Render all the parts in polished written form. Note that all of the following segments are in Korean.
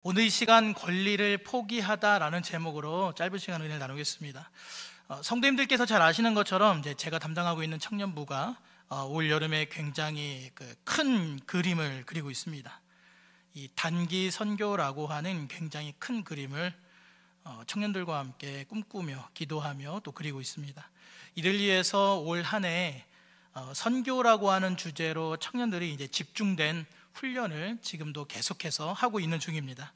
오늘 이 시간 권리를 포기하다라는 제목으로 짧은 시간 은혜를 나누겠습니다. 성도님들께서 잘 아시는 것처럼 제가 담당하고 있는 청년부가 올 여름에 굉장히 큰 그림을 그리고 있습니다. 이 단기 선교라고 하는 굉장히 큰 그림을 청년들과 함께 꿈꾸며 기도하며 또 그리고 있습니다. 이를 위해서 올 한 해 선교라고 하는 주제로 청년들이 이제 집중된 훈련을 지금도 계속해서 하고 있는 중입니다.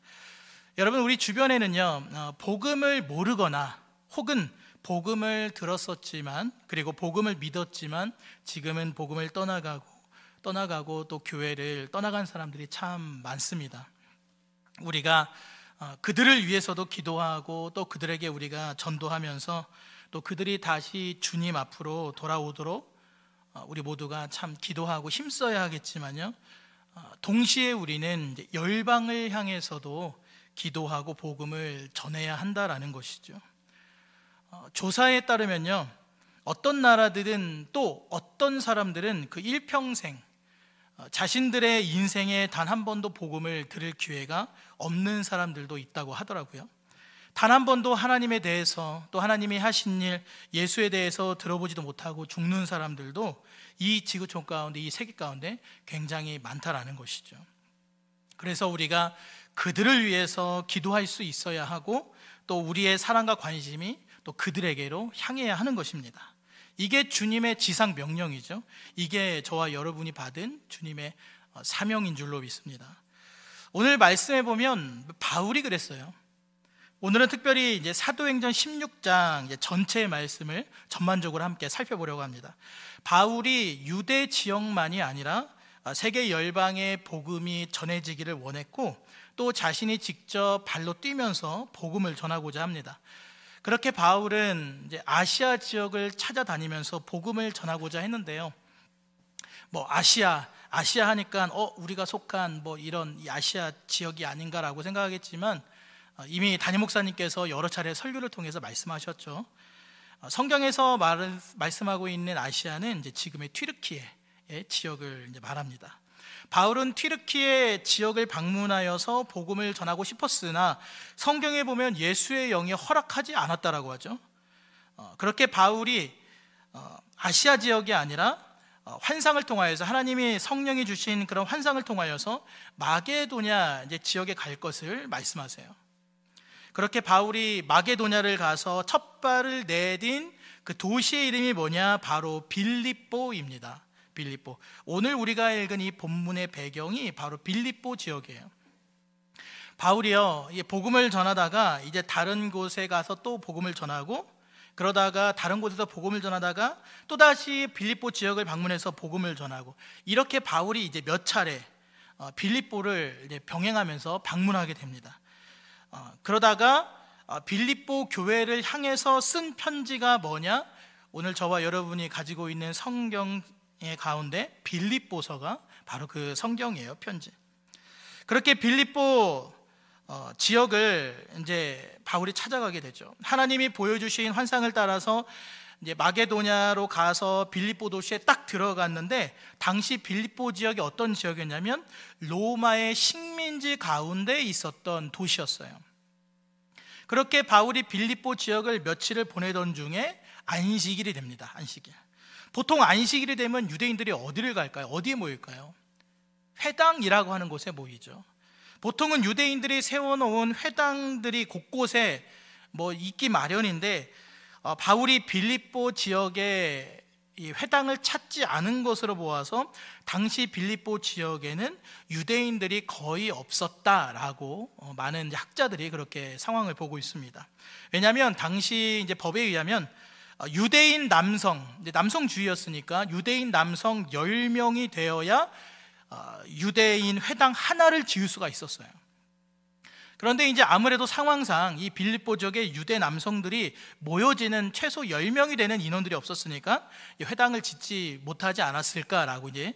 여러분, 우리 주변에는요, 복음을 모르거나 혹은 복음을 들었었지만 그리고 복음을 믿었지만 지금은 복음을 떠나가고 또 교회를 떠나간 사람들이 참 많습니다. 우리가 그들을 위해서도 기도하고 또 그들에게 우리가 전도하면서 또 그들이 다시 주님 앞으로 돌아오도록 우리 모두가 참 기도하고 힘써야 하겠지만요, 동시에 우리는 열방을 향해서도 기도하고 복음을 전해야 한다라는 것이죠. 조사에 따르면요, 어떤 나라들은 또 어떤 사람들은 그 일평생 자신들의 인생에 단 한 번도 복음을 들을 기회가 없는 사람들도 있다고 하더라고요. 단 한 번도 하나님에 대해서 또 하나님이 하신 일, 예수에 대해서 들어보지도 못하고 죽는 사람들도 이 지구촌 가운데, 이 세계 가운데 굉장히 많다라는 것이죠. 그래서 우리가 그들을 위해서 기도할 수 있어야 하고 또 우리의 사랑과 관심이 또 그들에게로 향해야 하는 것입니다. 이게 주님의 지상 명령이죠. 이게 저와 여러분이 받은 주님의 사명인 줄로 믿습니다. 오늘 말씀해 보면 바울이 그랬어요. 오늘은 특별히 이제 사도행전 16장 전체의 말씀을 전반적으로 함께 살펴보려고 합니다. 바울이 유대 지역만이 아니라 세계 열방의 복음이 전해지기를 원했고 또 자신이 직접 발로 뛰면서 복음을 전하고자 합니다. 그렇게 바울은 이제 아시아 지역을 찾아다니면서 복음을 전하고자 했는데요. 아시아 하니까 우리가 속한 이런 이 아시아 지역이 아닌가라고 생각하겠지만 이미 담임 목사님께서 여러 차례 설교를 통해서 말씀하셨죠. 성경에서 말씀하고 있는 아시아는 이제 지금의 튀르키예 지역을 이제 말합니다. 바울은 튀르키예 지역을 방문하여서 복음을 전하고 싶었으나 성경에 보면 예수의 영이 허락하지 않았다라고 하죠. 그렇게 바울이 아시아 지역이 아니라 환상을 통하여서 하나님이 성령이 주신 그런 환상을 통하여서 마게도냐 이제 지역에 갈 것을 말씀하세요. 그렇게 바울이 마게도냐를 가서 첫 발을 내딘 그 도시의 이름이 뭐냐? 바로 빌립보입니다. 빌립보. 오늘 우리가 읽은 이 본문의 배경이 바로 빌립보 지역이에요. 바울이요, 복음을 전하다가 이제 다른 곳에 가서 또 복음을 전하고 그러다가 다른 곳에서 복음을 전하다가 또다시 빌립보 지역을 방문해서 복음을 전하고 이렇게 바울이 이제 몇 차례 빌립보를 이제 병행하면서 방문하게 됩니다. 그러다가 빌립보 교회를 향해서 쓴 편지가 뭐냐? 오늘 저와 여러분이 가지고 있는 성경의 가운데 빌립보서가 바로 그 성경이에요, 편지. 그렇게 빌립보 지역을 이제 바울이 찾아가게 되죠. 하나님이 보여주신 환상을 따라서 이제 마게도냐로 가서 빌립보 도시에 딱 들어갔는데 당시 빌립보 지역이 어떤 지역이었냐면 로마의 식민지 가운데 있었던 도시였어요. 그렇게 바울이 빌립보 지역을 며칠을 보내던 중에 안식일이 됩니다. 안식일. 보통 안식일이 되면 유대인들이 어디를 갈까요? 어디에 모일까요? 회당이라고 하는 곳에 모이죠. 보통은 유대인들이 세워놓은 회당들이 곳곳에 있기 마련인데 바울이 빌립보 지역에 이 회당을 찾지 않은 것으로 보아서 당시 빌립보 지역에는 유대인들이 거의 없었다라고 많은 학자들이 그렇게 상황을 보고 있습니다. 왜냐하면 당시 이제 법에 의하면 유대인 남성주의였으니까 유대인 남성 10명이 되어야 유대인 회당 하나를 지을 수가 있었어요. 그런데 이제 아무래도 상황상 이 빌립보 지역에 유대 남성들이 모여지는 최소 10명이 되는 인원들이 없었으니까 회당을 짓지 못하지 않았을까라고 이제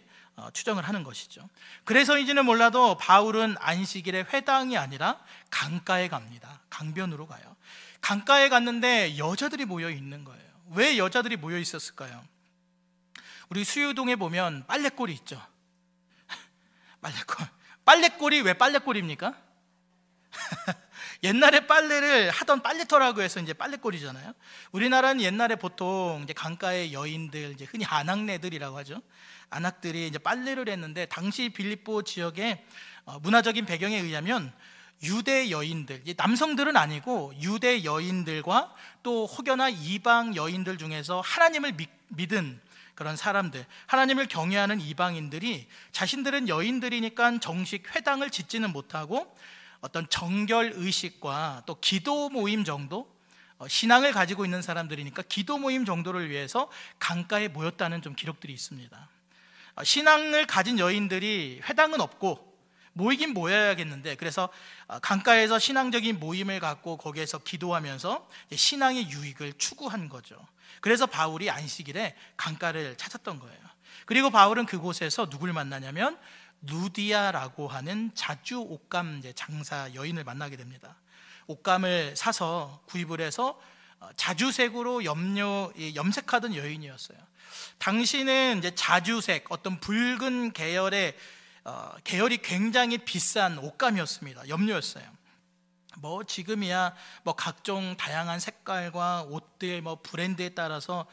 추정을 하는 것이죠. 그래서인지는 몰라도 바울은 안식일에 회당이 아니라 강가에 갑니다. 강변으로 가요. 강가에 갔는데 여자들이 모여 있는 거예요. 왜 여자들이 모여 있었을까요? 우리 수유동에 보면 빨래골이 있죠. 빨래골이 왜 빨래골입니까? 옛날에 빨래를 하던 빨래터라고 해서 이제 빨래꼴이잖아요. 우리나라는 옛날에 보통 이제 강가의 여인들, 이제 흔히 안악내들이라고 하죠. 안악들이 이제 빨래를 했는데, 당시 빌립보 지역의 문화적인 배경에 의하면 유대 여인들, 남성들은 아니고 유대 여인들과 또 혹여나 이방 여인들 중에서 하나님을 믿은 그런 사람들, 하나님을 경외하는 이방인들이 자신들은 여인들이니까 정식 회당을 짓지는 못하고 어떤 정결 의식과 또 기도 모임 정도, 신앙을 가지고 있는 사람들이니까 기도 모임 정도를 위해서 강가에 모였다는 좀 기록들이 있습니다. 신앙을 가진 여인들이 회당은 없고 모이긴 모여야겠는데, 그래서 강가에서 신앙적인 모임을 갖고 거기에서 기도하면서 신앙의 유익을 추구한 거죠. 그래서 바울이 안식일에 강가를 찾았던 거예요. 그리고 바울은 그곳에서 누굴 만나냐면 루디아라고 하는 자주 옷감 장사 여인을 만나게 됩니다. 옷감을 사서 구입을 해서 자주색으로 염색하던 여인이었어요. 당시는 이제 자주색, 어떤 붉은 계열이 굉장히 비싼 옷감이었습니다. 염료였어요. 지금이야 각종 다양한 색깔과 옷들 브랜드에 따라서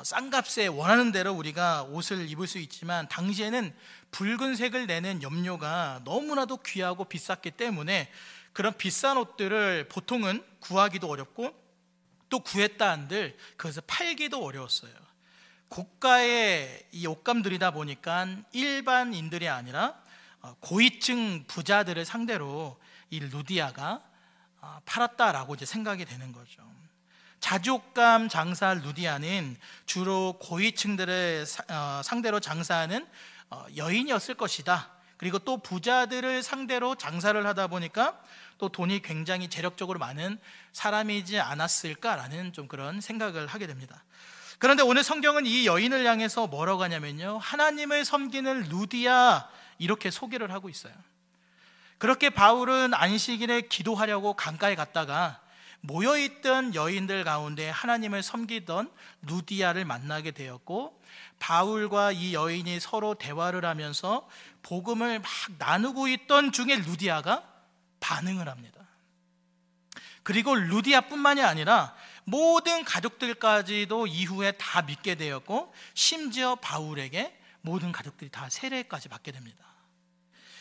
싼 값에 원하는 대로 우리가 옷을 입을 수 있지만, 당시에는 붉은색을 내는 염료가 너무나도 귀하고 비쌌기 때문에 그런 비싼 옷들을 보통은 구하기도 어렵고, 또 구했다 한들 그것을 팔기도 어려웠어요. 고가의 이 옷감들이다 보니까 일반인들이 아니라 고위층 부자들을 상대로 이 루디아가 팔았다라고 이제 생각이 되는 거죠. 자주옷감 장사 루디아는 주로 고위층들을 상대로 장사하는 여인이었을 것이다. 그리고 또 부자들을 상대로 장사를 하다 보니까 또 돈이 굉장히 재력적으로 많은 사람이지 않았을까라는 좀 그런 생각을 하게 됩니다. 그런데 오늘 성경은 이 여인을 향해서 뭐라고 하냐면요, 하나님을 섬기는 루디아, 이렇게 소개를 하고 있어요. 그렇게 바울은 안식일에 기도하려고 강가에 갔다가 모여있던 여인들 가운데 하나님을 섬기던 루디아를 만나게 되었고, 바울과 이 여인이 서로 대화를 하면서 복음을 막 나누고 있던 중에 루디아가 반응을 합니다. 그리고 루디아뿐만이 아니라 모든 가족들까지도 이후에 다 믿게 되었고, 심지어 바울에게 모든 가족들이 다 세례까지 받게 됩니다.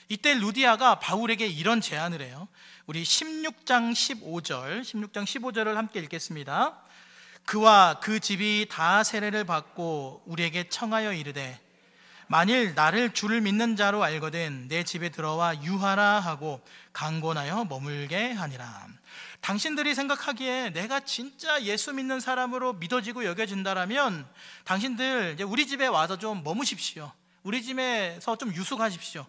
이때 루디아가 바울에게 이런 제안을 해요. 우리 16장 15절을 함께 읽겠습니다. 그와 그 집이 다 세례를 받고 우리에게 청하여 이르되, 만일 나를 주를 믿는 자로 알거든 내 집에 들어와 유하라 하고 강권하여 머물게 하니라. 당신들이 생각하기에 내가 진짜 예수 믿는 사람으로 믿어지고 여겨진다라면 당신들 이제 우리 집에 와서 좀 머무십시오. 우리 집에서 좀 유숙하십시오.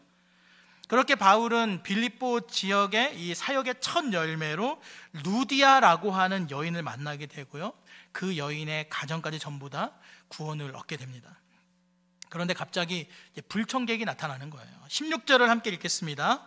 그렇게 바울은 빌립보 지역의 이 사역의 첫 열매로 루디아라고 하는 여인을 만나게 되고요, 그 여인의 가정까지 전부 다 구원을 얻게 됩니다. 그런데 갑자기 불청객이 나타나는 거예요. 16절을 함께 읽겠습니다.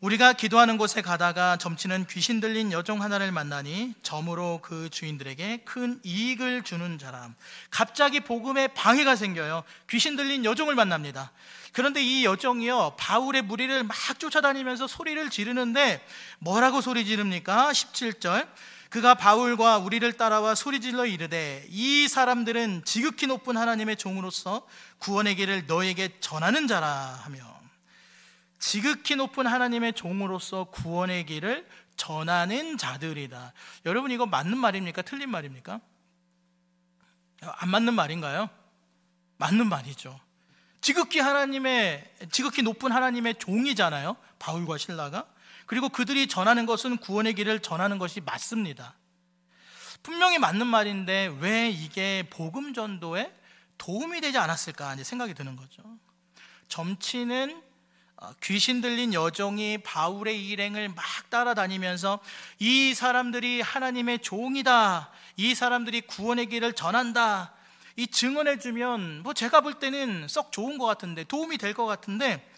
우리가 기도하는 곳에 가다가 점치는 귀신 들린 여종 하나를 만나니 점으로 그 주인들에게 큰 이익을 주는 자라. 갑자기 복음에 방해가 생겨요. 귀신 들린 여종을 만납니다. 그런데 이 여종이요, 바울의 무리를 막 쫓아다니면서 소리를 지르는데 뭐라고 소리 지릅니까? 17절, 그가 바울과 우리를 따라와 소리질러 이르되, 이 사람들은 지극히 높은 하나님의 종으로서 구원의 길을 너에게 전하는 자라 하며, 지극히 높은 하나님의 종으로서 구원의 길을 전하는 자들이다. 여러분, 이거 맞는 말입니까? 틀린 말입니까? 안 맞는 말인가요? 맞는 말이죠. 지극히 높은 하나님의 종이잖아요, 바울과 실라가. 그리고 그들이 전하는 것은 구원의 길을 전하는 것이 맞습니다. 분명히 맞는 말인데 왜 이게 복음 전도에 도움이 되지 않았을까 생각이 드는 거죠. 점치는 귀신 들린 여종이 바울의 일행을 막 따라다니면서 이 사람들이 하나님의 종이다, 이 사람들이 구원의 길을 전한다, 이 증언해주면 제가 볼 때는 썩 좋은 것 같은데, 도움이 될 것 같은데,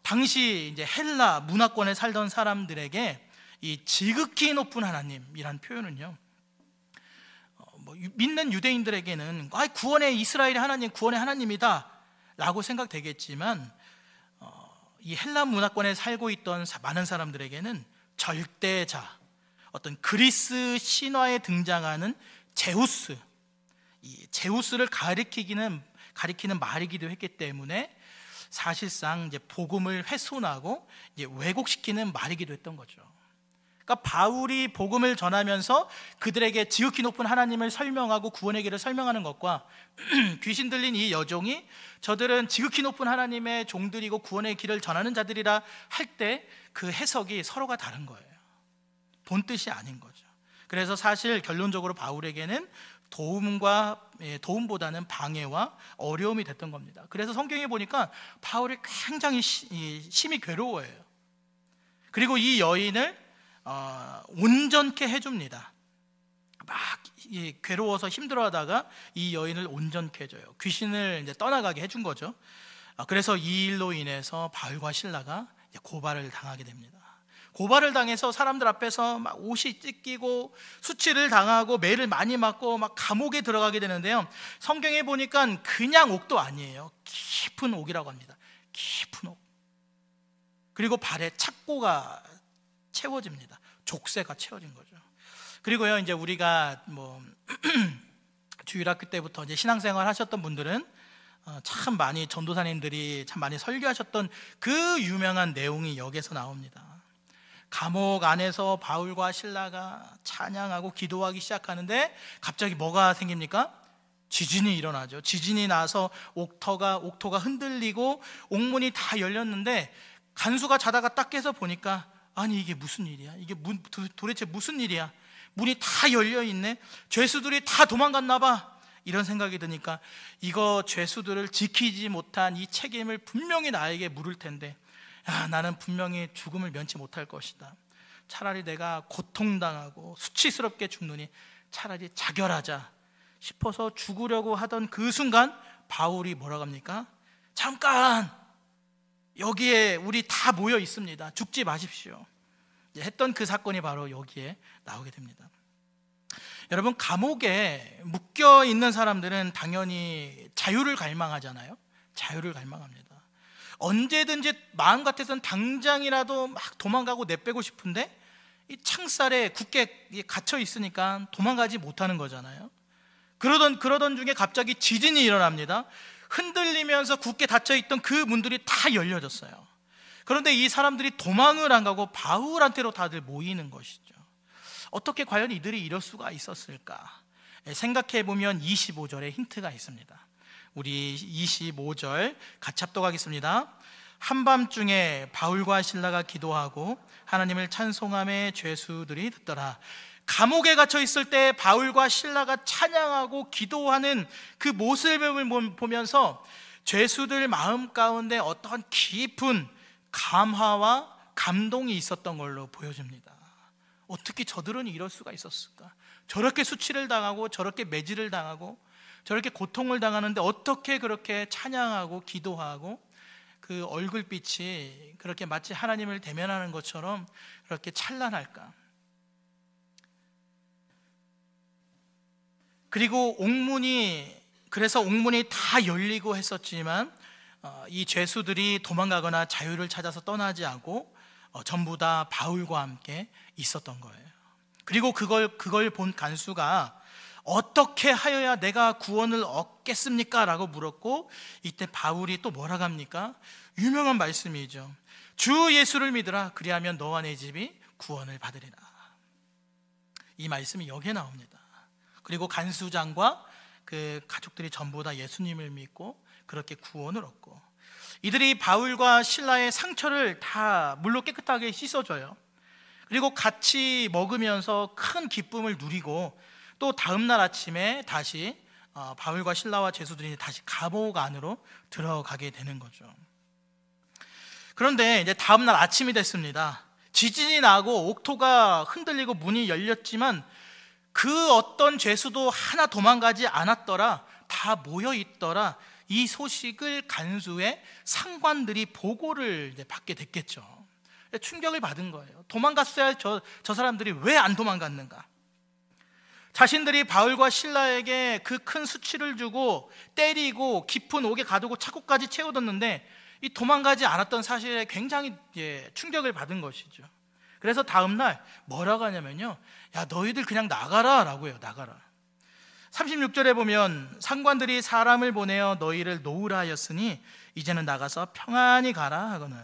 당시 이제 헬라 문화권에 살던 사람들에게 이 지극히 높은 하나님이란 표현은요, 믿는 유대인들에게는 구원의 이스라엘의 하나님, 구원의 하나님이다 라고 생각되겠지만, 이 헬라 문화권에 살고 있던 많은 사람들에게는 절대자, 어떤 그리스 신화에 등장하는 제우스, 이 제우스를 가리키는 말이기도 했기 때문에 사실상 이제 복음을 훼손하고 이제 왜곡시키는 말이기도 했던 거죠. 그러니까 바울이 복음을 전하면서 그들에게 지극히 높은 하나님을 설명하고 구원의 길을 설명하는 것과 귀신 들린 이 여종이 저들은 지극히 높은 하나님의 종들이고 구원의 길을 전하는 자들이라 할 때 그 해석이 서로가 다른 거예요. 본 뜻이 아닌 거죠. 그래서 사실 결론적으로 바울에게는 도움보다는 방해와 어려움이 됐던 겁니다. 그래서 성경에 보니까 바울이 굉장히 심히 괴로워해요. 그리고 이 여인을 온전케 해줍니다. 막 괴로워서 힘들어하다가 이 여인을 온전케 해줘요. 귀신을 이제 떠나가게 해준 거죠. 그래서 이 일로 인해서 바울과 실라가 고발을 당하게 됩니다. 고발을 당해서 사람들 앞에서 막 옷이 찢기고 수치를 당하고 매를 많이 맞고 막 감옥에 들어가게 되는데요, 성경에 보니까 그냥 옥도 아니에요. 깊은 옥이라고 합니다. 깊은 옥. 그리고 발에 착고가 채워집니다. 족쇄가 채워진 거죠. 그리고요, 이제 우리가 주일학교 때부터 이제 신앙생활 하셨던 분들은 참 많이 전도사님들이 참 많이 설교하셨던 그 유명한 내용이 여기에서 나옵니다. 감옥 안에서 바울과 실라가 찬양하고 기도하기 시작하는데 갑자기 뭐가 생깁니까? 지진이 일어나죠. 지진이 나서 옥토가 흔들리고 옥문이 다 열렸는데 간수가 자다가 딱 깨서 보니까 아니 이게 무슨 일이야? 이게 도대체 무슨 일이야? 문이 다 열려있네. 죄수들이 다 도망갔나 봐. 이런 생각이 드니까 이거 죄수들을 지키지 못한 이 책임을 분명히 나에게 물을 텐데 나는 분명히 죽음을 면치 못할 것이다. 차라리 내가 고통당하고 수치스럽게 죽느니 차라리 자결하자 싶어서 죽으려고 하던 그 순간 바울이 뭐라고 합니까? 잠깐! 여기에 우리 다 모여 있습니다. 죽지 마십시오. 했던 그 사건이 바로 여기에 나오게 됩니다. 여러분, 감옥에 묶여 있는 사람들은 당연히 자유를 갈망하잖아요. 자유를 갈망합니다. 언제든지 마음 같아서는 당장이라도 막 도망가고 내빼고 싶은데 이 창살에 굳게 갇혀 있으니까 도망가지 못하는 거잖아요. 그러던 중에 갑자기 지진이 일어납니다. 흔들리면서 굳게 닫혀있던 그 문들이 다 열려졌어요. 그런데 이 사람들이 도망을 안 가고 바울한테로 다들 모이는 것이죠. 어떻게 과연 이들이 이럴 수가 있었을까? 생각해보면 25절에 힌트가 있습니다. 우리 25절 같이 합독하겠습니다. 한밤중에 바울과 실라가 기도하고 하나님을 찬송함에 죄수들이 듣더라. 감옥에 갇혀 있을 때 바울과 실라가 찬양하고 기도하는 그 모습을 보면서 죄수들 마음 가운데 어떤 깊은 감화와 감동이 있었던 걸로 보여집니다. 어떻게 저들은 이럴 수가 있었을까? 저렇게 수치를 당하고 저렇게 매질을 당하고 저렇게 고통을 당하는데 어떻게 그렇게 찬양하고 기도하고 그 얼굴빛이 그렇게 마치 하나님을 대면하는 것처럼 그렇게 찬란할까? 그리고 그래서 옥문이 다 열리고 했었지만 이 죄수들이 도망가거나 자유를 찾아서 떠나지 않고 전부 다 바울과 함께 있었던 거예요. 그리고 그걸 본 간수가 어떻게 하여야 내가 구원을 얻겠습니까? 라고 물었고, 이때 바울이 또 뭐라고 합니까? 유명한 말씀이죠. 주 예수를 믿으라. 그리하면 너와 내 집이 구원을 받으리라. 이 말씀이 여기에 나옵니다. 그리고 간수장과 그 가족들이 전부 다 예수님을 믿고 그렇게 구원을 얻고, 이들이 바울과 실라의 상처를 다 물로 깨끗하게 씻어줘요. 그리고 같이 먹으면서 큰 기쁨을 누리고, 또 다음날 아침에 다시 바울과 실라와 죄수들이 다시 감옥 안으로 들어가게 되는 거죠. 그런데 이제 다음날 아침이 됐습니다. 지진이 나고 옥토가 흔들리고 문이 열렸지만 그 어떤 죄수도 하나 도망가지 않았더라, 다 모여 있더라. 이 소식을 간수의 상관들이 보고를 이제 받게 됐겠죠. 충격을 받은 거예요. 도망갔어야 저 사람들이 왜 안 도망갔는가? 자신들이 바울과 실라에게 그 큰 수치를 주고 때리고 깊은 옥에 가두고 착고까지 채워뒀는데 이 도망가지 않았던 사실에 굉장히 충격을 받은 것이죠. 그래서 다음날 뭐라고 하냐면요, 야 너희들 그냥 나가라 라고 해요. 나가라. 36절에 보면 상관들이 사람을 보내어 너희를 놓으라 하였으니 이제는 나가서 평안히 가라 하거늘.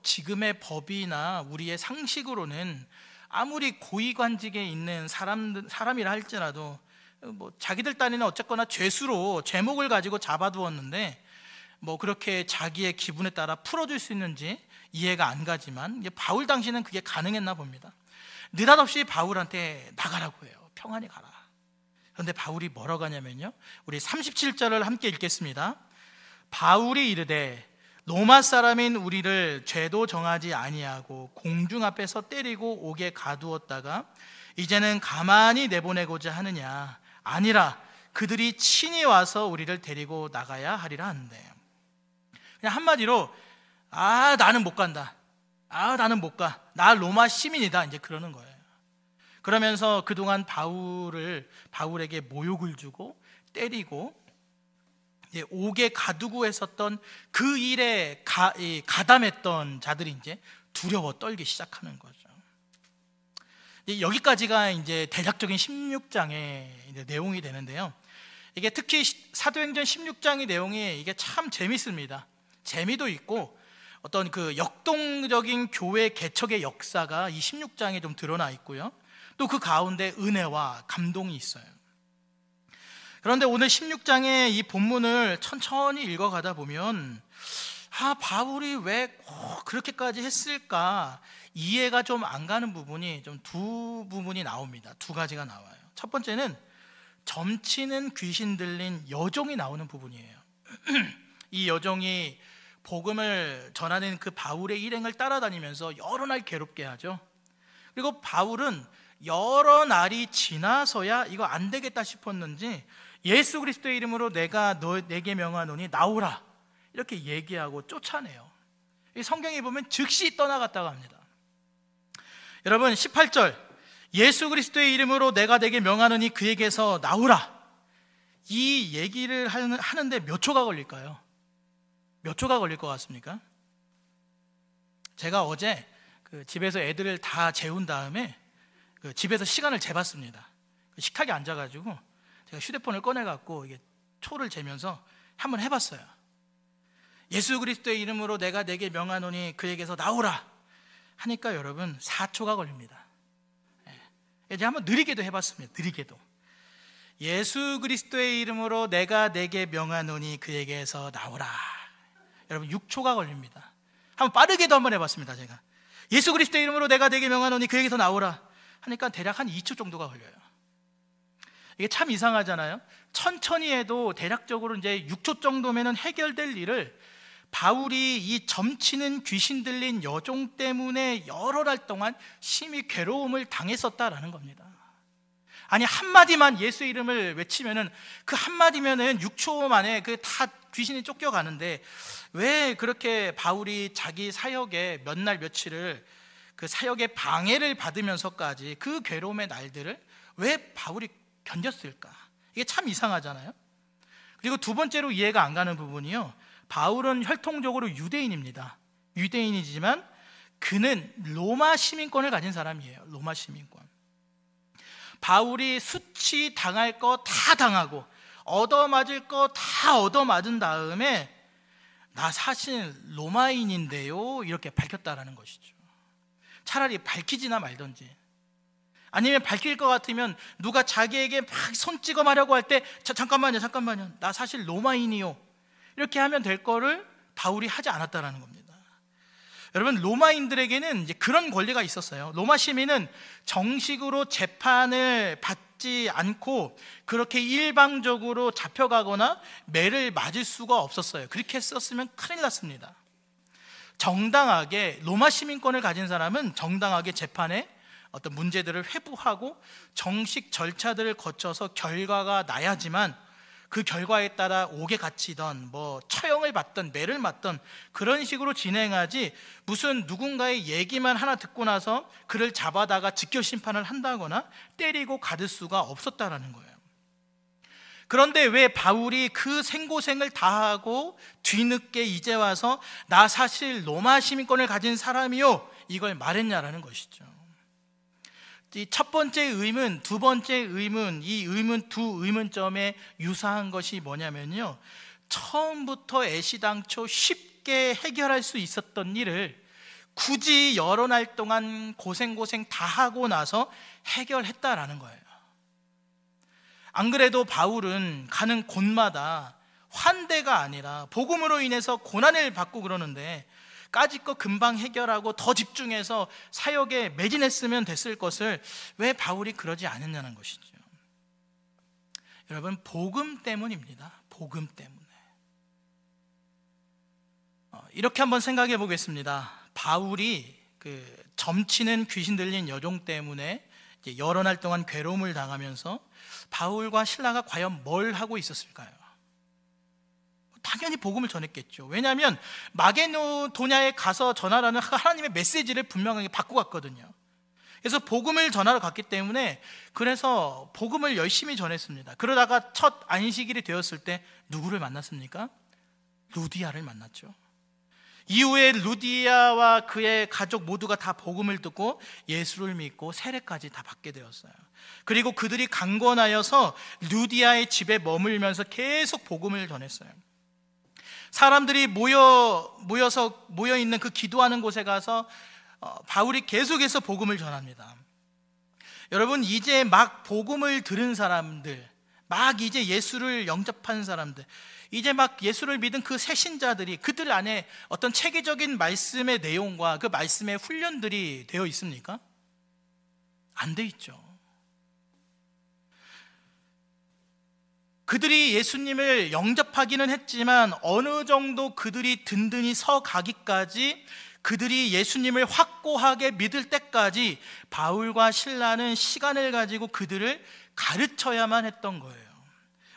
지금의 법이나 우리의 상식으로는 아무리 고위관직에 있는 사람이라 할지라도 자기들 딴에는 어쨌거나 죄수로 제목을 가지고 잡아두었는데 그렇게 자기의 기분에 따라 풀어줄 수 있는지 이해가 안 가지만 바울 당시는 그게 가능했나 봅니다. 느닷없이 바울한테 나가라고 해요. 평안히 가라. 그런데 바울이 뭐라고 하냐면요, 우리 37절을 함께 읽겠습니다. 바울이 이르되 로마 사람인 우리를 죄도 정하지 아니하고 공중 앞에서 때리고 옥에 가두었다가 이제는 가만히 내보내고자 하느냐? 아니라 그들이 친히 와서 우리를 데리고 나가야 하리라 하는데, 그냥 한마디로 나는 못 간다. 나는 못 가. 나 로마 시민이다. 이제 그러는 거예요. 그러면서 그동안 바울에게 모욕을 주고 때리고 옥에 가두고 했었던 그 일에 가담했던 자들이 이제 두려워 떨기 시작하는 거죠. 여기까지가 이제 대략적인 16장의 내용이 되는데요. 이게 특히 사도행전 16장의 내용이 이게 참 재밌습니다. 재미도 있고 어떤 그 역동적인 교회 개척의 역사가 이 16장에 좀 드러나 있고요. 또 그 가운데 은혜와 감동이 있어요. 그런데 오늘 16장의 이 본문을 천천히 읽어가다 보면 바울이 왜 그렇게까지 했을까 이해가 좀 안 가는 부분이 좀 두 부분이 나옵니다. 두 가지가 나와요. 첫 번째는 점치는 귀신 들린 여종이 나오는 부분이에요. 이 여종이 복음을 전하는 그 바울의 일행을 따라다니면서 여러 날 괴롭게 하죠. 그리고 바울은 여러 날이 지나서야 이거 안 되겠다 싶었는지 예수 그리스도의 이름으로 내게 명하노니 나오라 이렇게 얘기하고 쫓아내요. 이 성경에 보면 즉시 떠나갔다고 합니다. 여러분 18절 예수 그리스도의 이름으로 내가 내게 명하노니 그에게서 나오라, 이 얘기를 하는데 몇 초가 걸릴까요? 몇 초가 걸릴 것 같습니까? 제가 어제 집에서 애들을 다 재운 다음에 집에서 시간을 재봤습니다. 식탁에 앉아가지고 제가 휴대폰을 꺼내갖고 이게 초를 재면서 한번 해봤어요. 예수 그리스도의 이름으로 내가 내게 명하노니 그에게서 나오라 하니까 여러분 4초가 걸립니다. 이제 한번 느리게도 해봤습니다. 느리게도 예수 그리스도의 이름으로 내가 내게 명하노니 그에게서 나오라, 여러분 6초가 걸립니다. 한번 빠르게도 한번 해봤습니다. 제가 예수 그리스도의 이름으로 내가 내게 명하노니 그에게서 나오라 하니까 대략 한 2초 정도가 걸려요. 이게 참 이상하잖아요. 천천히 해도 대략적으로 이제 6초 정도면은 해결될 일을 바울이 이 점치는 귀신 들린 여종 때문에 여러 날 동안 심히 괴로움을 당했었다라는 겁니다. 아니 한마디만 예수 이름을 외치면은 그 한마디면은 6초 만에 그 다 귀신이 쫓겨가는데 왜 그렇게 바울이 자기 사역에 몇 날 며칠을 그 사역의 방해를 받으면서까지 그 괴로움의 날들을 왜 바울이 견뎠을까? 이게 참 이상하잖아요. 그리고 두 번째로 이해가 안 가는 부분이요, 바울은 혈통적으로 유대인입니다. 유대인이지만 그는 로마 시민권을 가진 사람이에요. 로마 시민권. 바울이 수치 당할 거 다 당하고 얻어맞을 거 다 얻어맞은 다음에 나 사실 로마인인데요 이렇게 밝혔다라는 것이죠. 차라리 밝히지나 말던지, 아니면 밝힐 것 같으면 누가 자기에게 막 손 찍어 말하고 할 때 잠깐만요 나 사실 로마인이요 이렇게 하면 될 거를 바울이 하지 않았다라는 겁니다. 여러분 로마인들에게는 이제 그런 권리가 있었어요. 로마 시민은 정식으로 재판을 받지 않고 그렇게 일방적으로 잡혀가거나 매를 맞을 수가 없었어요. 그렇게 했었으면 큰일 났습니다. 정당하게 로마 시민권을 가진 사람은 정당하게 재판에 어떤 문제들을 회부하고 정식 절차들을 거쳐서 결과가 나야지만 그 결과에 따라 옥에 갇히던 처형을 받던 매를 맞던 그런 식으로 진행하지, 무슨 누군가의 얘기만 하나 듣고 나서 그를 잡아다가 직결 심판을 한다거나 때리고 가둘 수가 없었다라는 거예요. 그런데 왜 바울이 그 생고생을 다하고 뒤늦게 이제 와서 나 사실 로마 시민권을 가진 사람이요 이걸 말했냐라는 것이죠. 이 첫 번째 의문, 두 번째 의문, 이 의문 두 의문점에 유사한 것이 뭐냐면요, 처음부터 애시당초 쉽게 해결할 수 있었던 일을 굳이 여러 날 동안 고생 다 하고 나서 해결했다라는 거예요. 안 그래도 바울은 가는 곳마다 환대가 아니라 복음으로 인해서 고난을 받고 그러는데, 까짓 거 금방 해결하고 더 집중해서 사역에 매진했으면 됐을 것을 왜 바울이 그러지 않았냐는 것이죠. 여러분, 복음 때문입니다. 복음 때문에. 이렇게 한번 생각해 보겠습니다. 바울이 그 점치는 귀신 들린 여종 때문에 이제 여러 날 동안 괴로움을 당하면서 바울과 실라가 과연 뭘 하고 있었을까요? 당연히 복음을 전했겠죠. 왜냐하면 마게도냐에 가서 전하라는 하나님의 메시지를 분명하게 받고 갔거든요. 그래서 복음을 전하러 갔기 때문에, 그래서 복음을 열심히 전했습니다. 그러다가 첫 안식일이 되었을 때 누구를 만났습니까? 루디아를 만났죠. 이후에 루디아와 그의 가족 모두가 다 복음을 듣고 예수를 믿고 세례까지 다 받게 되었어요. 그리고 그들이 강권하여서 루디아의 집에 머물면서 계속 복음을 전했어요. 사람들이 모여 있는 그 기도하는 곳에 가서 바울이 계속해서 복음을 전합니다. 여러분, 이제 막 복음을 들은 사람들, 막 이제 예수를 영접한 사람들, 이제 막 예수를 믿은 그 새신자들이, 그들 안에 어떤 체계적인 말씀의 내용과 그 말씀의 훈련들이 되어 있습니까? 안 돼 있죠. 그들이 예수님을 영접하기는 했지만 어느 정도 그들이 든든히 서 가기까지, 그들이 예수님을 확고하게 믿을 때까지 바울과 실라는 시간을 가지고 그들을 가르쳐야만 했던 거예요.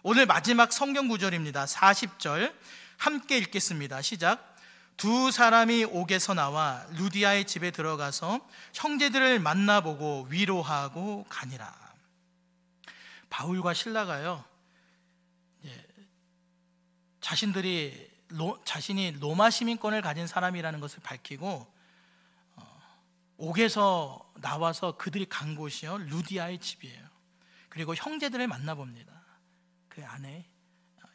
오늘 마지막 성경 구절입니다. 40절 함께 읽겠습니다. 시작. 두 사람이 옥에서 나와 루디아의 집에 들어가서 형제들을 만나보고 위로하고 가니라. 바울과 실라가요, 자신이 로마 시민권을 가진 사람이라는 것을 밝히고 옥에서 나와서 그들이 간 곳이요, 루디아의 집이에요. 그리고 형제들을 만나봅니다. 그 안에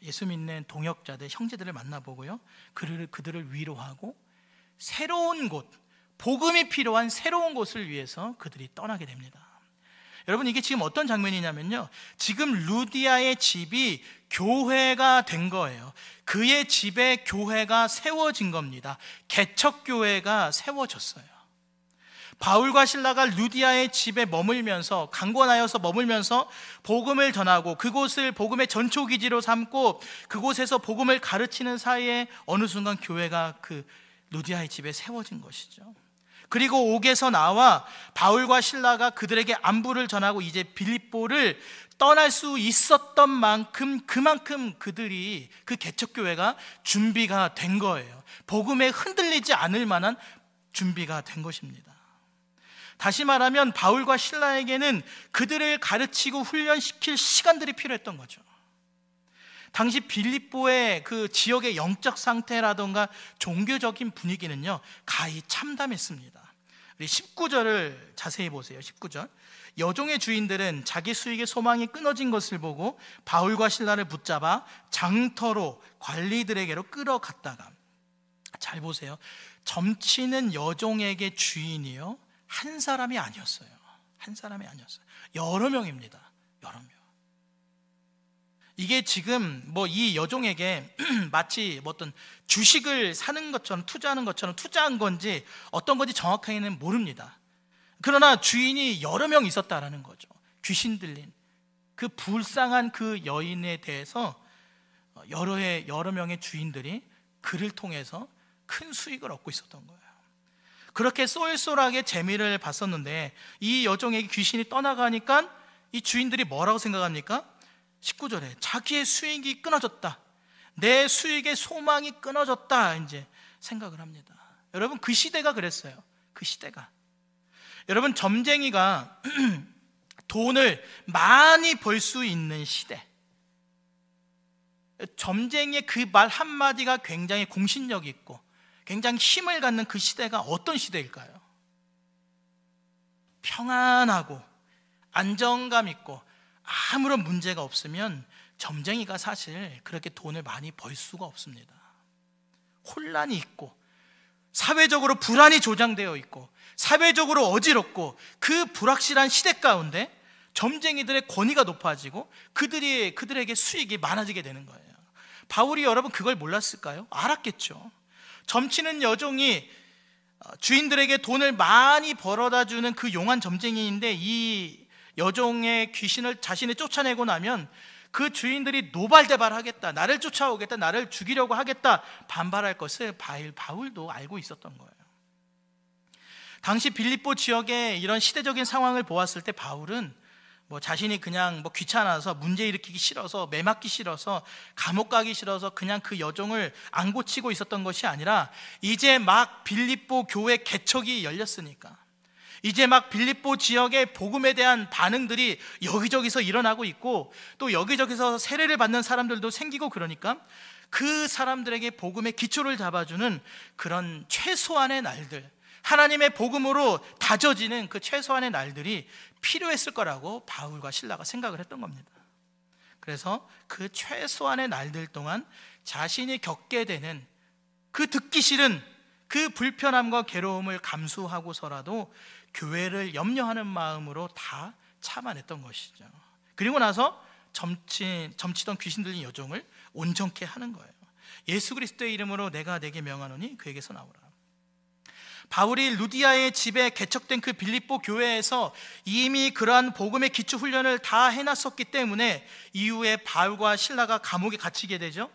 예수 믿는 동역자들, 형제들을 만나보고요, 그들을 위로하고 새로운 곳, 복음이 필요한 새로운 곳을 위해서 그들이 떠나게 됩니다. 여러분, 이게 지금 어떤 장면이냐면요, 지금 루디아의 집이 교회가 된 거예요. 그의 집에 교회가 세워진 겁니다. 개척교회가 세워졌어요. 바울과 실라가 루디아의 집에 머물면서, 강권하여서 머물면서 복음을 전하고 그곳을 복음의 전초기지로 삼고 그곳에서 복음을 가르치는 사이에 어느 순간 교회가 그 루디아의 집에 세워진 것이죠. 그리고 옥에서 나와 바울과 실라가 그들에게 안부를 전하고 이제 빌립보를 떠날 수 있었던 만큼, 그만큼 그들이, 그 개척교회가 준비가 된 거예요. 복음에 흔들리지 않을 만한 준비가 된 것입니다. 다시 말하면 바울과 실라에게는 그들을 가르치고 훈련시킬 시간들이 필요했던 거죠. 당시 빌립보의 그 지역의 영적 상태라던가 종교적인 분위기는요, 가히 참담했습니다. 우리 19절을 자세히 보세요. 19절. 여종의 주인들은 자기 수익의 소망이 끊어진 것을 보고 바울과 실라를 붙잡아 장터로 관리들에게로 끌어갔다가, 잘 보세요. 점치는 여종에게 주인이요, 한 사람이 아니었어요. 한 사람이 아니었어요. 여러 명입니다. 여러 명. 이게 지금 이 여종에게 마치 어떤 주식을 사는 것처럼, 투자하는 것처럼 투자한 건지 어떤 건지 정확하게는 모릅니다. 그러나 주인이 여러 명 있었다라는 거죠. 귀신 들린 그 불쌍한 그 여인에 대해서 여러 명의 주인들이 그를 통해서 큰 수익을 얻고 있었던 거예요. 그렇게 쏠쏠하게 재미를 봤었는데, 이 여종에게 귀신이 떠나가니까 이 주인들이 뭐라고 생각합니까? 19절에 자기의 수익이 끊어졌다, 내 수익의 소망이 끊어졌다, 이제 생각을 합니다. 여러분, 그 시대가 그랬어요. 그 시대가. 여러분, 점쟁이가 돈을 많이 벌 수 있는 시대, 점쟁이의 그 말 한마디가 굉장히 공신력이 있고 굉장히 힘을 갖는 그 시대가 어떤 시대일까요? 평안하고 안정감 있고 아무런 문제가 없으면 점쟁이가 사실 그렇게 돈을 많이 벌 수가 없습니다. 혼란이 있고 사회적으로 불안이 조장되어 있고 사회적으로 어지럽고 그 불확실한 시대 가운데 점쟁이들의 권위가 높아지고 그들에게 수익이 많아지게 되는 거예요. 바울이 여러분 그걸 몰랐을까요? 알았겠죠. 점치는 여종이 주인들에게 돈을 많이 벌어다 주는 그 용한 점쟁이인데 이 여종의 귀신을 자신이 쫓아내고 나면 그 주인들이 노발대발하겠다, 나를 쫓아오겠다, 나를 죽이려고 하겠다 반발할 것을 바울도 알고 있었던 거예요. 당시 빌립보 지역의 이런 시대적인 상황을 보았을 때 바울은 자신이 그냥 귀찮아서 문제 일으키기 싫어서 매 맞기 싫어서 감옥 가기 싫어서 그냥 그 여종을 안 고치고 있었던 것이 아니라 이제 막 빌립보 교회 개척이 열렸으니까 이제 막 빌립보 지역의 복음에 대한 반응들이 여기저기서 일어나고 있고 또 여기저기서 세례를 받는 사람들도 생기고 그러니까 그 사람들에게 복음의 기초를 잡아주는 그런 최소한의 날들, 하나님의 복음으로 다져지는 그 최소한의 날들이 필요했을 거라고 바울과 실라가 생각을 했던 겁니다. 그래서 그 최소한의 날들 동안 자신이 겪게 되는 그 듣기 싫은 그 불편함과 괴로움을 감수하고서라도 교회를 염려하는 마음으로 다 참아냈던 것이죠. 그리고 나서 점치던 귀신 들린 여종을 온전케 하는 거예요. 예수 그리스도의 이름으로 내가 내게 명하노니 그에게서 나오라. 바울이 루디아의 집에 개척된 그 빌립보 교회에서 이미 그러한 복음의 기초 훈련을 다 해놨었기 때문에 이후에 바울과 실라가 감옥에 gat히게 되죠.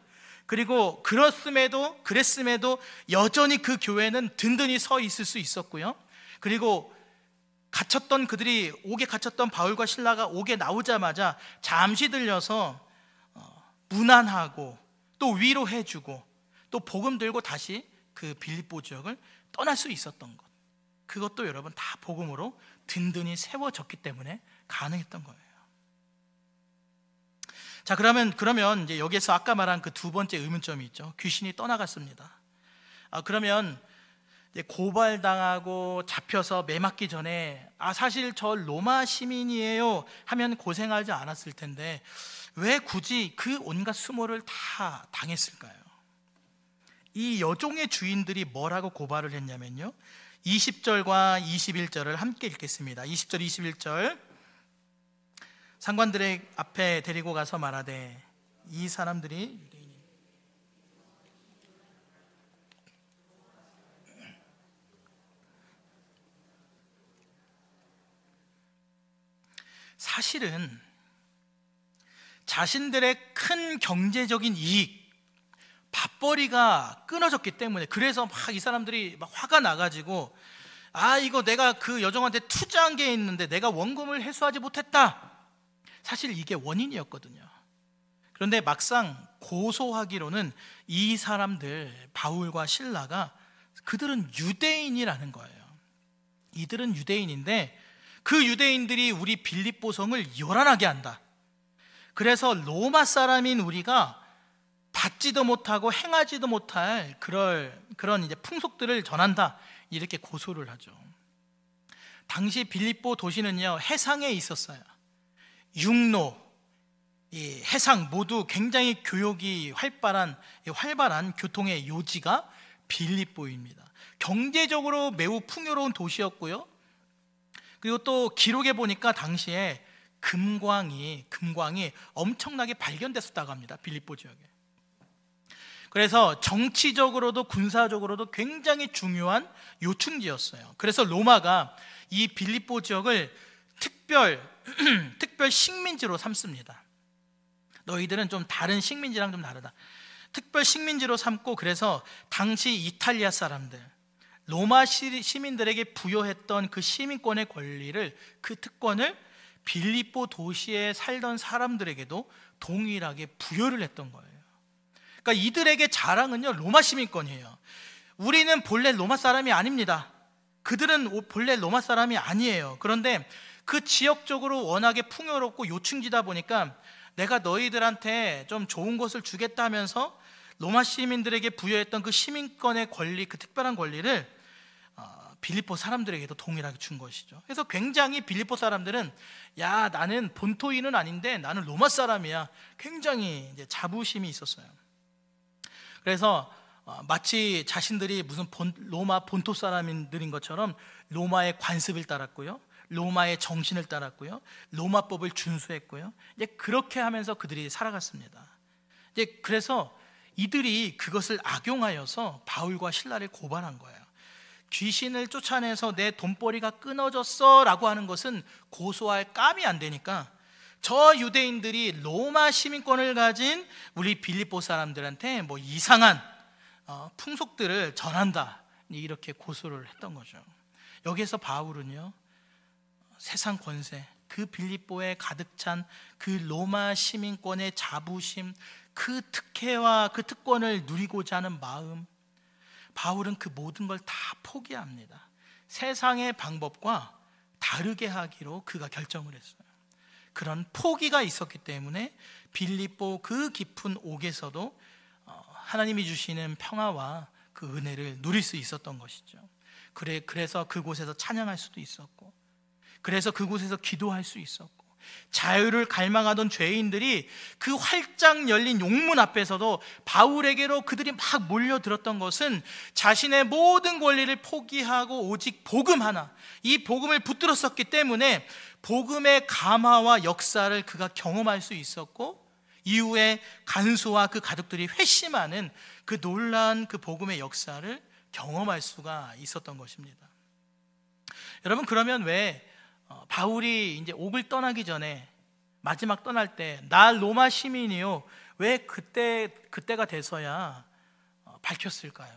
그리고 그랬음에도 여전히 그 교회는 든든히 서 있을 수 있었고요. 그리고 그들이 옥에 갇혔던 바울과 실라가 옥에 나오자마자 잠시 들려서 문안하고 또 위로해주고 또 복음 들고 다시 그 빌립보 지역을 떠날 수 있었던 것, 그것도 여러분 다 복음으로 든든히 세워졌기 때문에 가능했던 거예요. 자, 그러면 이제 여기에서 아까 말한 그 두 번째 의문점이 있죠. 귀신이 떠나갔습니다. 그러면 이제 고발당하고 잡혀서 매 맞기 전에 사실 저 로마 시민이에요 하면 고생하지 않았을 텐데 왜 굳이 그 온갖 수모를 다 당했을까요? 이 여종의 주인들이 뭐라고 고발을 했냐면요, 20절과 21절을 함께 읽겠습니다. 20절 21절, 상관들의 앞에 데리고 가서 말하되 이 사람들이 사실은 자신들의 큰 경제적인 이익, 밥벌이가 끊어졌기 때문에, 그래서 막 이 사람들이 막 화가 나가지고 이거 내가 그 여종한테 투자한 게 있는데 내가 원금을 회수하지 못했다, 사실 이게 원인이었거든요. 그런데 막상 고소하기로는 이 사람들 바울과 실라가 그들은 유대인이라는 거예요. 이들은 유대인인데 그 유대인들이 우리 빌립보 성을 요란하게 한다. 그래서 로마 사람인 우리가 받지도 못하고 행하지도 못할 그런 이제 풍속들을 전한다, 이렇게 고소를 하죠. 당시 빌립보 도시는요, 해상에 있었어요. 육로, 이 해상 모두 굉장히 교역이 활발한 교통의 요지가 빌립보입니다. 경제적으로 매우 풍요로운 도시였고요. 그리고 또 기록에 보니까 당시에 금광이 엄청나게 발견됐었다고 합니다, 빌립보 지역에. 그래서 정치적으로도 군사적으로도 굉장히 중요한 요충지였어요. 그래서 로마가 이 빌립보 지역을 특별 식민지로 삼습니다. 너희들은 좀 다른 식민지랑 좀 다르다, 특별 식민지로 삼고, 그래서 당시 이탈리아 사람들, 로마 시민들에게 부여했던 그 시민권의 권리를, 그 특권을 빌립보 도시에 살던 사람들에게도 동일하게 부여를 했던 거예요. 그러니까 이들에게 자랑은요, 로마 시민권이에요. 우리는 본래 로마 사람이 아닙니다. 그들은 본래 로마 사람이 아니에요. 그런데 그 지역적으로 워낙에 풍요롭고 요충지다 보니까 내가 너희들한테 좀 좋은 것을 주겠다 하면서 로마 시민들에게 부여했던 그 시민권의 권리, 그 특별한 권리를 빌립보 사람들에게도 동일하게 준 것이죠. 그래서 굉장히 빌립보 사람들은 야, 나는 본토인은 아닌데 나는 로마 사람이야, 굉장히 이제 자부심이 있었어요. 그래서 마치 자신들이 무슨 로마 본토 사람들인 것처럼 로마의 관습을 따랐고요, 로마의 정신을 따랐고요, 로마법을 준수했고요. 이제 그렇게 하면서 그들이 살아갔습니다. 이제 그래서 이들이 그것을 악용하여서 바울과 실라를 고발한 거예요. 귀신을 쫓아내서 내 돈벌이가 끊어졌어 라고 하는 것은 고소할 감이 안 되니까 저 유대인들이 로마 시민권을 가진 우리 빌립보 사람들한테 뭐 이상한 풍속들을 전한다, 이렇게 고소를 했던 거죠. 여기에서 바울은요, 세상 권세, 그 빌립보에 가득 찬 그 로마 시민권의 자부심, 그 특혜와 그 특권을 누리고자 하는 마음, 바울은 그 모든 걸 다 포기합니다. 세상의 방법과 다르게 하기로 그가 결정을 했어요. 그런 포기가 있었기 때문에 빌립보 그 깊은 옥에서도 하나님이 주시는 평화와 그 은혜를 누릴 수 있었던 것이죠. 그래서 그곳에서 찬양할 수도 있었고, 그래서 그곳에서 기도할 수 있었고, 자유를 갈망하던 죄인들이 그 활짝 열린 용문 앞에서도 바울에게로 그들이 막 몰려들었던 것은 자신의 모든 권리를 포기하고 오직 복음 하나, 이 복음을 붙들었었기 때문에 복음의 감화와 역사를 그가 경험할 수 있었고, 이후에 간수와 그 가족들이 회심하는 그 놀라운 그 복음의 역사를 경험할 수가 있었던 것입니다. 여러분, 그러면 왜 바울이 이제 옥을 떠나기 전에 마지막 떠날 때 나 로마 시민이요, 왜 그때가 돼서야 밝혔을까요?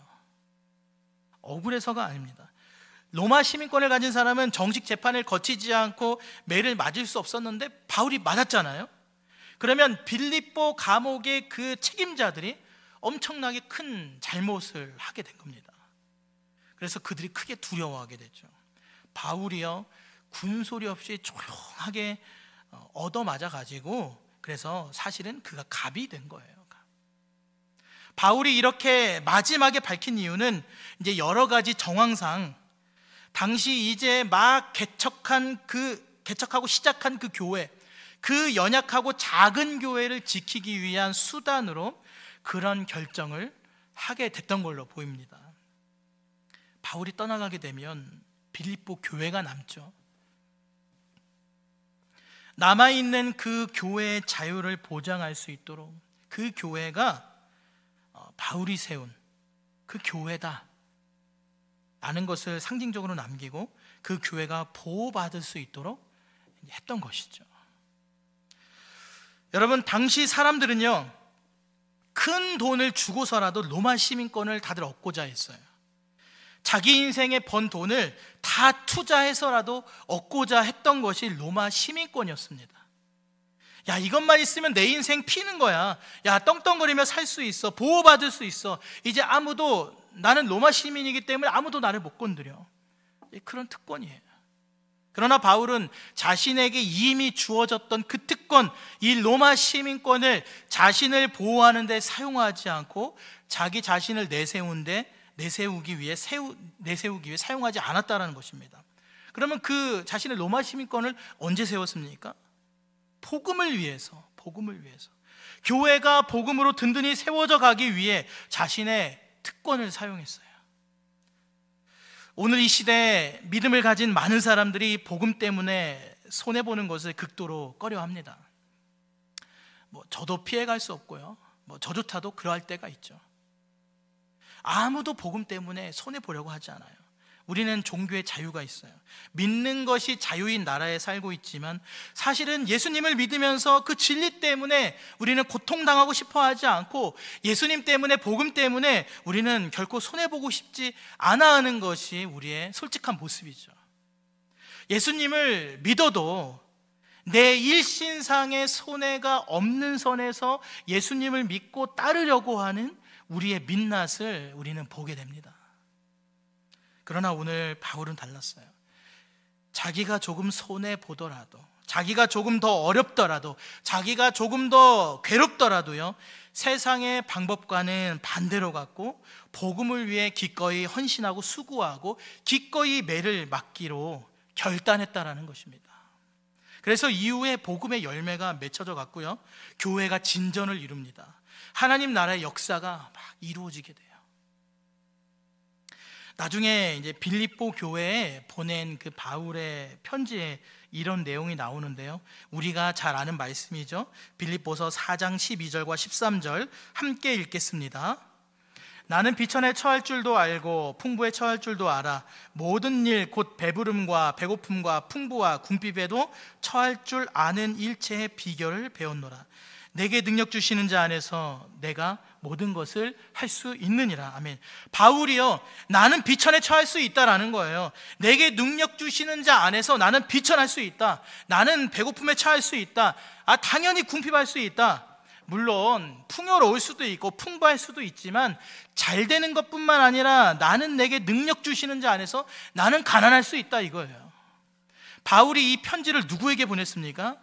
억울해서가 아닙니다. 로마 시민권을 가진 사람은 정식 재판을 거치지 않고 매를 맞을 수 없었는데 바울이 맞았잖아요. 그러면 빌립보 감옥의 그 책임자들이 엄청나게 큰 잘못을 하게 된 겁니다. 그래서 그들이 크게 두려워하게 됐죠. 바울이요, 군소리 없이 조용하게 얻어맞아 가지고, 그래서 사실은 그가 갑이 된 거예요. 바울이 이렇게 마지막에 밝힌 이유는 이제 여러 가지 정황상 당시 이제 막 개척하고 시작한 그 교회, 그 연약하고 작은 교회를 지키기 위한 수단으로 그런 결정을 하게 됐던 걸로 보입니다. 바울이 떠나가게 되면 빌립보 교회가 남죠. 남아있는 그 교회의 자유를 보장할 수 있도록 그 교회가 바울이 세운 그 교회다 라는 것을 상징적으로 남기고 그 교회가 보호받을 수 있도록 했던 것이죠. 여러분, 당시 사람들은요, 큰 돈을 주고서라도 로마 시민권을 다들 얻고자 했어요. 자기 인생에 번 돈을 다 투자해서라도 얻고자 했던 것이 로마 시민권이었습니다. 야, 이것만 있으면 내 인생 피는 거야. 야, 떵떵거리며 살 수 있어. 보호받을 수 있어. 이제 나는 로마 시민이기 때문에 아무도 나를 못 건드려. 그런 특권이에요. 그러나 바울은 자신에게 이미 주어졌던 그 특권, 이 로마 시민권을 자신을 보호하는 데 사용하지 않고 자기 자신을 내세우기 위해 사용하지 않았다는 것입니다. 그러면 그 자신의 로마 시민권을 언제 세웠습니까? 복음을 위해서. 교회가 복음으로 든든히 세워져 가기 위해 자신의 특권을 사용했어요. 오늘 이 시대에 믿음을 가진 많은 사람들이 복음 때문에 손해보는 것을 극도로 꺼려합니다. 저도 피해갈 수 없고요, 저조차도 그러할 때가 있죠. 아무도 복음 때문에 손해보려고 하지 않아요. 우리는 종교의 자유가 있어요. 믿는 것이 자유인 나라에 살고 있지만 사실은 예수님을 믿으면서 그 진리 때문에 우리는 고통당하고 싶어 하지 않고, 예수님 때문에, 복음 때문에 우리는 결코 손해보고 싶지 않아 하는 것이 우리의 솔직한 모습이죠. 예수님을 믿어도 내 일신상의 손해가 없는 선에서 예수님을 믿고 따르려고 하는 우리의 민낯을 우리는 보게 됩니다. 그러나 오늘 바울은 달랐어요. 자기가 조금 손해보더라도, 자기가 조금 더 어렵더라도, 자기가 조금 더 괴롭더라도요, 세상의 방법과는 반대로 갔고 복음을 위해 기꺼이 헌신하고 수고하고 기꺼이 매를 맞기로 결단했다라는 것입니다. 그래서 이후에 복음의 열매가 맺혀져 갔고요, 교회가 진전을 이룹니다. 하나님 나라의 역사가 막 이루어지게 돼요. 나중에 이제 빌립보 교회에 보낸 그 바울의 편지에 이런 내용이 나오는데요, 우리가 잘 아는 말씀이죠. 빌립보서 4장 12절과 13절 함께 읽겠습니다. 나는 비천에 처할 줄도 알고 풍부에 처할 줄도 알아. 모든 일 곧 배부름과 배고픔과 풍부와 궁핍에도 처할 줄 아는 일체의 비결을 배웠노라. 내게 능력 주시는 자 안에서 내가 모든 것을 할 수 있느니라. 아멘. 바울이요, 나는 비천에 처할 수 있다라는 거예요. 내게 능력 주시는 자 안에서 나는 비천할 수 있다. 나는 배고픔에 처할 수 있다. 당연히 궁핍할 수 있다. 물론 풍요로울 수도 있고 풍부할 수도 있지만 잘 되는 것뿐만 아니라 나는 내게 능력 주시는 자 안에서 나는 가난할 수 있다, 이거예요. 바울이 이 편지를 누구에게 보냈습니까?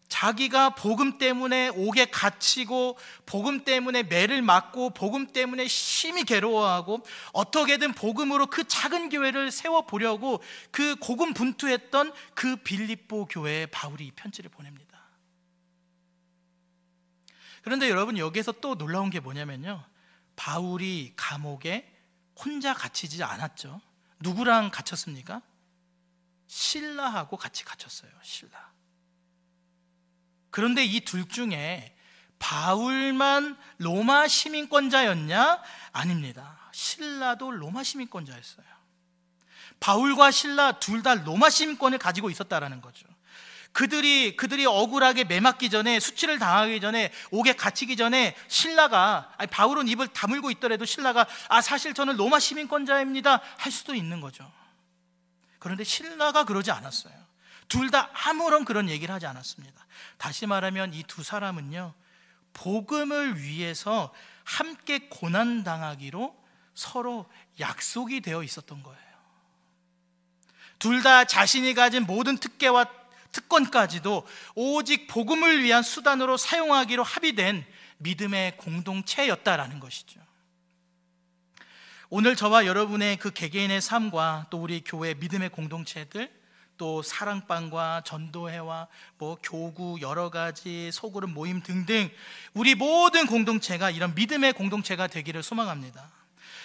자기가 복음 때문에 옥에 갇히고 복음 때문에 매를 맞고 복음 때문에 심히 괴로워하고 어떻게든 복음으로 그 작은 교회를 세워보려고 그 고군분투했던 그 빌립보 교회에 바울이 이 편지를 보냅니다. 그런데 여러분, 여기에서 또 놀라운 게 뭐냐면요, 바울이 감옥에 혼자 갇히지 않았죠. 누구랑 갇혔습니까? 실라하고 같이 갇혔어요. 실라. 그런데 이 둘 중에 바울만 로마 시민권자였냐? 아닙니다. 실라도 로마 시민권자였어요. 바울과 실라 둘 다 로마 시민권을 가지고 있었다라는 거죠. 그들이 억울하게 매맞기 전에, 수치를 당하기 전에, 옥에 갇히기 전에 실라가, 바울은 입을 다물고 있더라도 실라가 사실 저는 로마 시민권자입니다 할 수도 있는 거죠. 그런데 실라가 그러지 않았어요. 둘 다 아무런 그런 얘기를 하지 않았습니다. 다시 말하면 이 두 사람은요, 복음을 위해서 함께 고난당하기로 서로 약속이 되어 있었던 거예요. 둘 다 자신이 가진 모든 특권과 특권까지도 오직 복음을 위한 수단으로 사용하기로 합의된 믿음의 공동체였다라는 것이죠. 오늘 저와 여러분의 그 개개인의 삶과 또 우리 교회 믿음의 공동체들, 또 사랑방과 전도회와 교구 여러 가지 소그룹 모임 등등 우리 모든 공동체가 이런 믿음의 공동체가 되기를 소망합니다.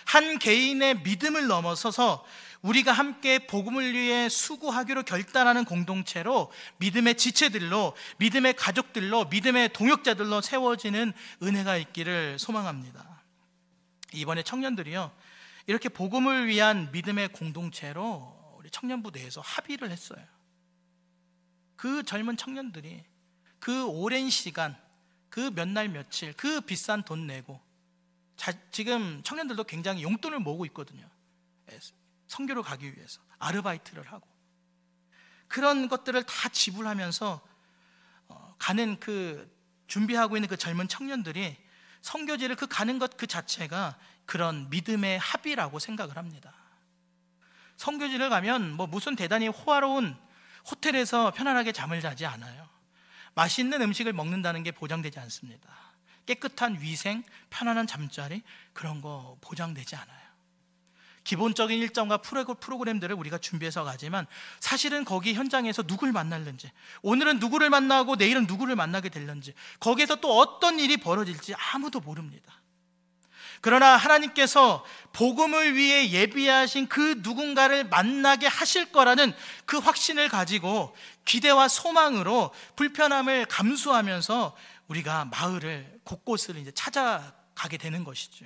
한 개인의 믿음을 넘어서서 우리가 함께 복음을 위해 수고하기로 결단하는 공동체로, 믿음의 지체들로, 믿음의 가족들로, 믿음의 동역자들로 세워지는 은혜가 있기를 소망합니다. 이번에 청년들이요, 이렇게 복음을 위한 믿음의 공동체로 우리 청년부 내에서 합의를 했어요. 그 젊은 청년들이 그 오랜 시간, 그 몇 날 며칠, 그 비싼 돈 내고, 지금 청년들도 굉장히 용돈을 모으고 있거든요. 선교를 가기 위해서 아르바이트를 하고, 그런 것들을 다 지불하면서 가는 준비하고 있는 그 젊은 청년들이 선교지를 가는 것 그 자체가 그런 믿음의 합의라고 생각을 합니다. 선교지를 가면 무슨 대단히 호화로운 호텔에서 편안하게 잠을 자지 않아요. 맛있는 음식을 먹는다는 게 보장되지 않습니다. 깨끗한 위생, 편안한 잠자리, 그런 거 보장되지 않아요. 기본적인 일정과 프로그램들을 우리가 준비해서 가지만 사실은 거기 현장에서 누굴 만날는지, 오늘은 누구를 만나고 내일은 누구를 만나게 될는지, 거기에서 또 어떤 일이 벌어질지 아무도 모릅니다. 그러나 하나님께서 복음을 위해 예비하신 그 누군가를 만나게 하실 거라는 그 확신을 가지고 기대와 소망으로 불편함을 감수하면서 우리가 마을을 곳곳을 이제 찾아가게 되는 것이죠.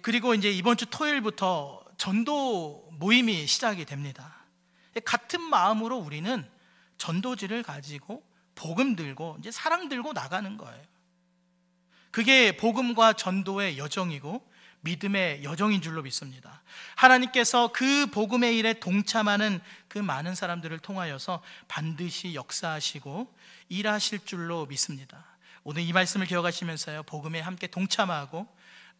그리고 이제 이번 주 토요일부터 전도 모임이 시작이 됩니다. 같은 마음으로 우리는 전도지를 가지고 복음 들고 이제 사랑 들고 나가는 거예요. 그게 복음과 전도의 여정이고 믿음의 여정인 줄로 믿습니다. 하나님께서 그 복음의 일에 동참하는 그 많은 사람들을 통하여서 반드시 역사하시고 일하실 줄로 믿습니다. 오늘 이 말씀을 기억하시면서요, 복음에 함께 동참하고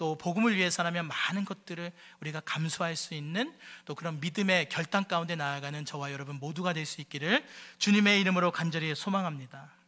또 복음을 위해서라면 많은 것들을 우리가 감수할 수 있는 또 그런 믿음의 결단 가운데 나아가는 저와 여러분 모두가 될 수 있기를 주님의 이름으로 간절히 소망합니다.